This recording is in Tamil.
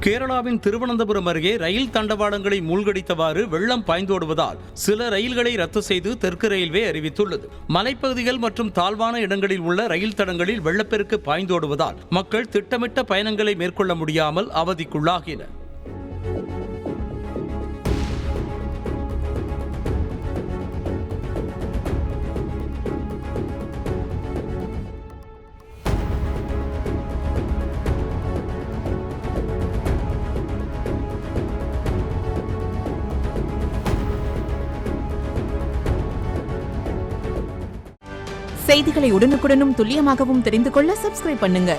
கேரளாவின் திருவனந்தபுரம் அருகே ரயில் தண்டவாளங்களை மூழ்கடித்தவாறு வெள்ளம் பாய்ந்தோடுவதால் சில ரயில்களை ரத்து செய்து தெற்கு ரயில்வே அறிவித்துள்ளது. மலைப்பகுதிகள் மற்றும் தாழ்வான இடங்களில் உள்ள ரயில் தடங்களில் வெள்ளப்பெருக்கு பாய்ந்தோடுவதால் மக்கள் திட்டமிட்ட பயணங்களை மேற்கொள்ள முடியாமல் அவதிக்குள்ளாகினர். செய்திகளை உடனுக்குடனும் துல்லியமாகவும் தெரிந்து கொள்ள சப்ஸ்கிரைப் பண்ணுங்க.